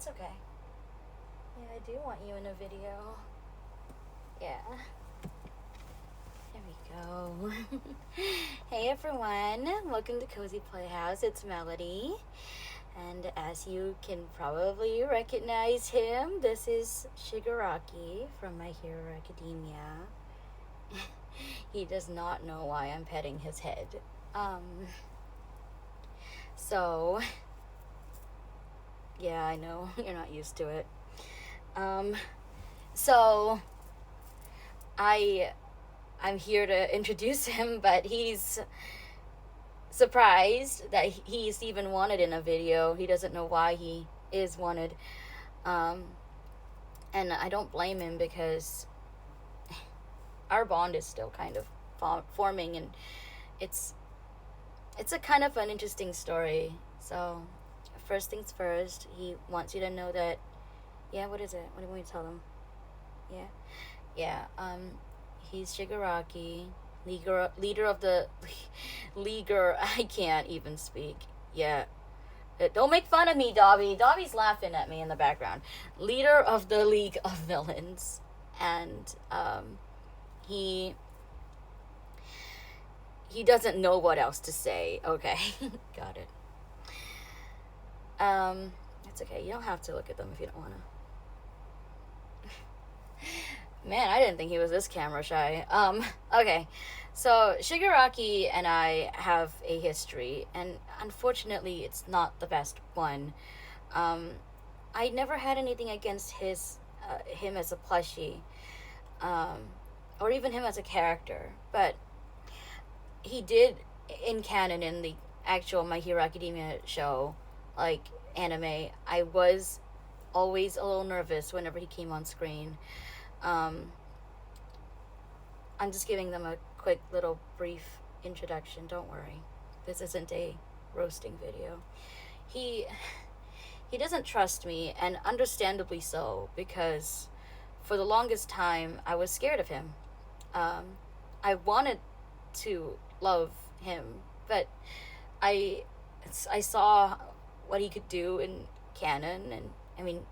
it's okay. Yeah, I do want you in a video. Yeah. There we go. Hey everyone, welcome to Cozy Playhouse. It's Melody. And as you can probably recognize him, this is Shigaraki from My Hero Academia. He does not know why I'm petting his head. So, yeah, I know, you're not used to it. So, I'm here to introduce him, but he's surprised that he's even wanted in a video. He doesn't know why he is wanted. And I don't blame him because our bond is still kind of forming, and it's a kind of an interesting story. So, first things first, he wants you to know that, yeah, what is it? What do you want me to tell him? Yeah, he's Shigaraki, leader of the, I can't even speak. Yeah. Don't make fun of me, Dobby. Dobby's laughing at me in the background. Leader of the League of Villains. And, he doesn't know what else to say. Okay. Got it. It's okay. You don't have to look at them if you don't want to. Man, I didn't think he was this camera shy. Okay. So, Shigaraki and I have a history, and unfortunately, it's not the best one. I never had anything against him as a plushie, or even him as a character, but he did, in canon, in the actual My Hero Academia show, like, anime, I was always a little nervous whenever he came on screen. I'm just giving them a quick little brief introduction, don't worry. This isn't a roasting video. He doesn't trust me, and understandably so, because for the longest time, I was scared of him. I wanted to love him, but I saw what he could do in canon, and I mean,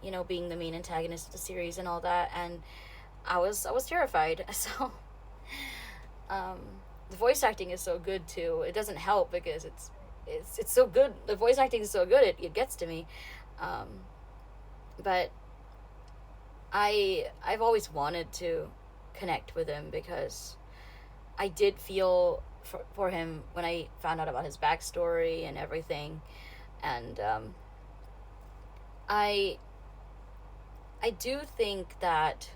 you know, being the main antagonist of the series and all that, and I was terrified. So, the voice acting is so good too. It doesn't help because it's so good. The voice acting is so good, it gets to me. But I've always wanted to connect with him because I did feel for him when I found out about his backstory and everything, and I do think that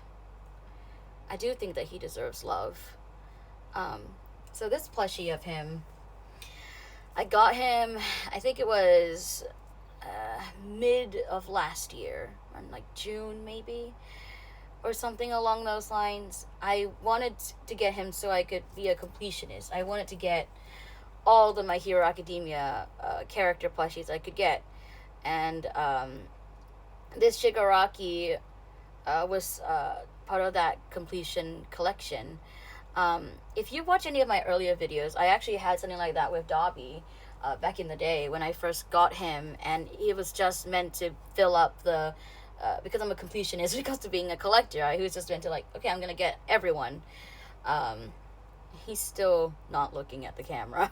he deserves love. So this plushie of him, I got him, I think it was mid of last year, around like June maybe, or something along those lines. I wanted to get him so I could be a completionist. I wanted to get all the My Hero Academia character plushies I could get. And this Shigaraki was part of that completion collection. If you watch any of my earlier videos, I actually had something like that with Dobby back in the day when I first got him, and it was just meant to fill up the because I'm a completionist, because of being a collector, he was just meant to, like, okay, I'm gonna get everyone. He's still not looking at the camera.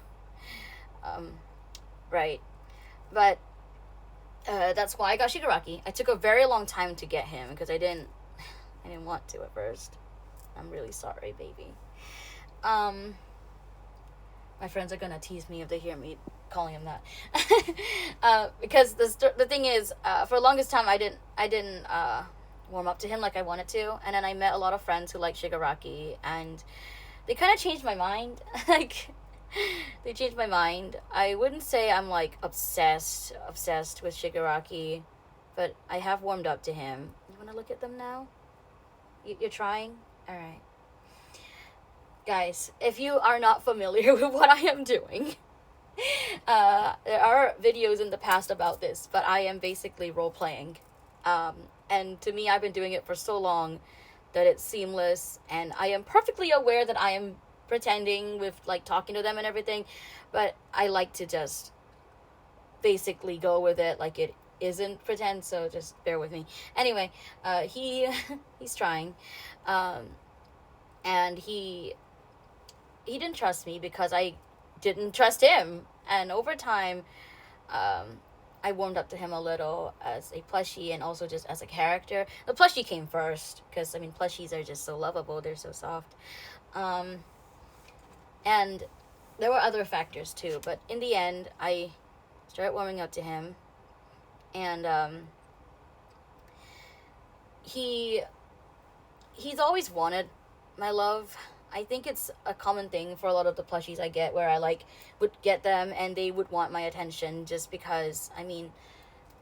Right. But that's why I got Shigaraki. I took a very long time to get him because I didn't want to at first. I'm really sorry, baby. My friends are gonna tease me if they hear me calling him that. Because the thing is, for the longest time I didn't warm up to him like I wanted to, and then I met a lot of friends who like Shigaraki, and they kind of changed my mind. Like, they changed my mind. I wouldn't say I'm like obsessed with Shigaraki, but I have warmed up to him. You want to look at them now? You're trying? All right. Guys, if you are not familiar with what I am doing, there are videos in the past about this, but I am basically role-playing. And to me, I've been doing it for so long that it's seamless, and I am perfectly aware that I am pretending with, like, talking to them and everything, but I like to just basically go with it like it isn't pretend, so just bear with me. Anyway, he he's trying, um, and he didn't trust me because I didn't trust him. And over time, I warmed up to him a little as a plushie and also just as a character. The plushie came first because, I mean, plushies are just so lovable. They're so soft. And there were other factors too, but in the end, I started warming up to him. And he's always wanted my love. I think it's a common thing for a lot of the plushies I get, where I like would get them and they would want my attention just because, I mean,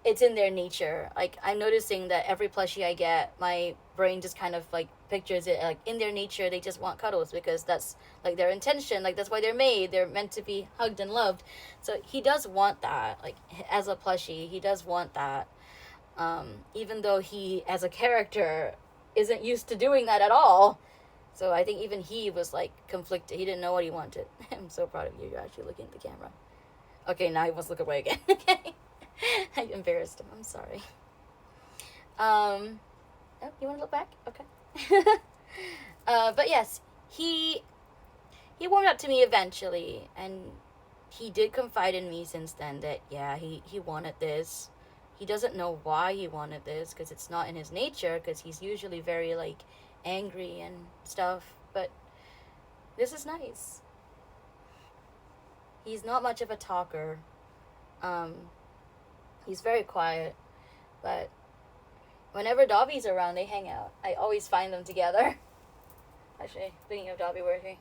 it's in their nature. Like, I'm noticing that every plushie I get, my brain just kind of like pictures it like in their nature. They just want cuddles because that's like their intention. Like, that's why they're made. They're meant to be hugged and loved. So he does want that. Like, as a plushie, he does want that. Even though he, as a character, isn't used to doing that at all. So I think even he was like conflicted. He didn't know what he wanted. I'm so proud of you. You're actually looking at the camera. Okay, now he wants to look away again. Okay. I embarrassed him. I'm sorry. Oh, you want to look back? Okay. But yes, he warmed up to me eventually, and he did confide in me since then that, yeah, he wanted this. He doesn't know why he wanted this, because it's not in his nature, because he's usually very, like, angry and stuff, but this is nice. He's not much of a talker. He's very quiet, but whenever Dobby's around, they hang out. I always find them together. Actually, speaking of Dobby, where is he?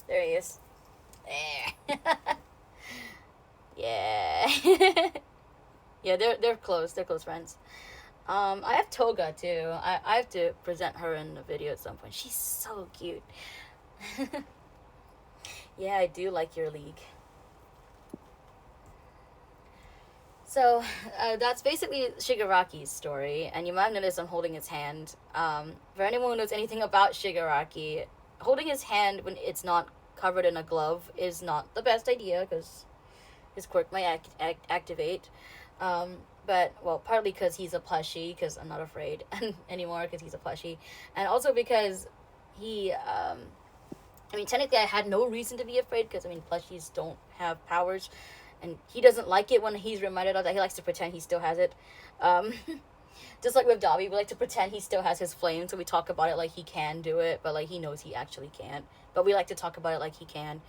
There he is. There. Yeah. Yeah, they're close. They're close friends. I have Toga too. I have to present her in the video at some point. She's so cute. Yeah, I do like your league. So, that's basically Shigaraki's story, and you might have noticed I'm holding his hand. For anyone who knows anything about Shigaraki, holding his hand when it's not covered in a glove is not the best idea, because his quirk might activate. But, well, partly because he's a plushie, because I'm not afraid anymore, because he's a plushie. And also because he, I mean, technically I had no reason to be afraid, because, I mean, plushies don't have powers. And he doesn't like it when he's reminded of that. He likes to pretend he still has it. Just like with Dobby, we like to pretend he still has his flame, so we talk about it like he can do it, but, like, he knows he actually can't. But we like to talk about it like he can.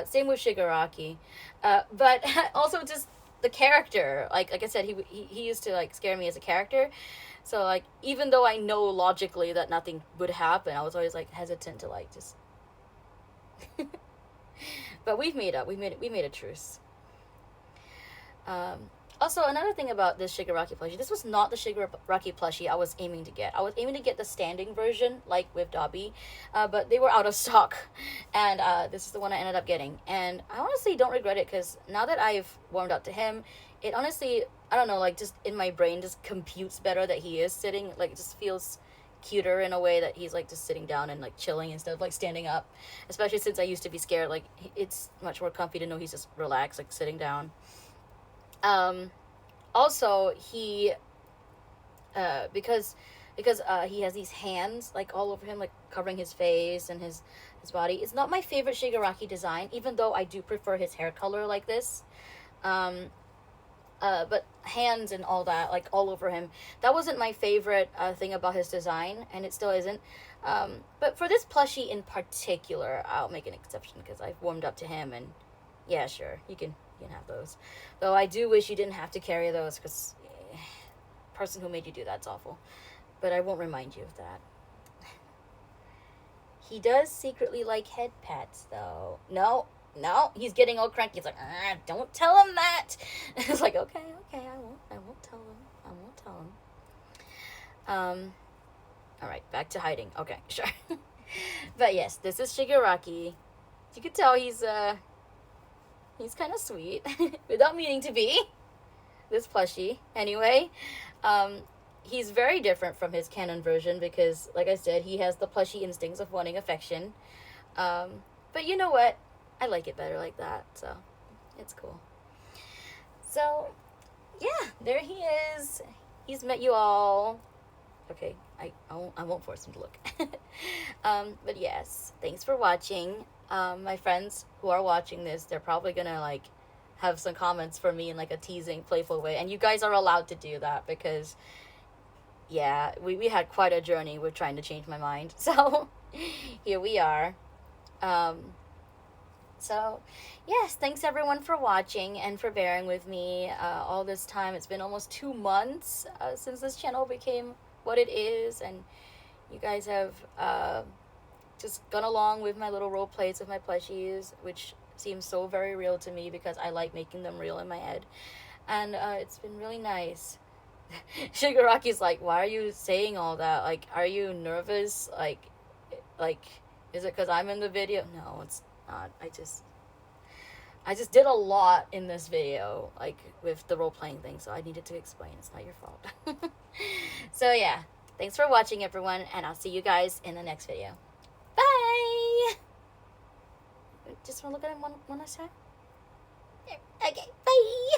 Same with Shigaraki. But also just the character, like I said, he used to like scare me as a character. So like, even though I know logically that nothing would happen, I was always like hesitant to like just. But we've made up. We made a truce. Also, another thing about this Shigaraki plushie, this was not the Shigaraki plushie I was aiming to get. I was aiming to get the standing version, like with Dobby, but they were out of stock, and this is the one I ended up getting. And I honestly don't regret it, because now that I've warmed up to him, it honestly, I don't know, like, just in my brain just computes better that he is sitting. Like, it just feels cuter in a way that he's, like, just sitting down and, like, chilling instead of, like, standing up. Especially since I used to be scared. Like, it's much more comfy to know he's just relaxed, like, sitting down. Also, he, because he has these hands, like, all over him, like, covering his face and his body. It's not my favorite Shigaraki design, even though I do prefer his hair color like this. But hands and all that, like, all over him, that wasn't my favorite, thing about his design, and it still isn't. But for this plushie in particular, I'll make an exception, because I've warmed up to him, and yeah, sure, you can have those. Though I do wish you didn't have to carry those, because person who made you do that's awful. But I won't remind you of that. He does secretly like head pats, though. No, he's getting all cranky. He's like, don't tell him that. It's like, okay, I won't tell him. All right, back to hiding. Okay, sure. But yes, this is Shigaraki. You could tell he's kind of sweet, without meaning to be. This plushie, anyway. He's very different from his canon version because, like I said, he has the plushie instincts of wanting affection. But you know what? I like it better like that, so it's cool. So yeah, there he is. He's met you all. Okay, I won't force him to look. But yes, thanks for watching. My friends who are watching this, they're probably gonna like have some comments for me in like a teasing, playful way, and you guys are allowed to do that because yeah, we had quite a journey with trying to change my mind. So here we are. Um, so, yes, thanks everyone for watching and for bearing with me all this time. It's been almost 2 months since this channel became what it is, and you guys have just gone along with my little role plays of my plushies, which seems so very real to me because I like making them real in my head. And it's been really nice. Shigaraki's like, why are you saying all that? Like, are you nervous? Like, is it because I'm in the video? No, it's not. I just did a lot in this video, like with the role playing thing, so I needed to explain. It's not your fault. So yeah, thanks for watching, everyone, and I'll see you guys in the next video. Bye. Just want to look at him one last time. Okay, bye.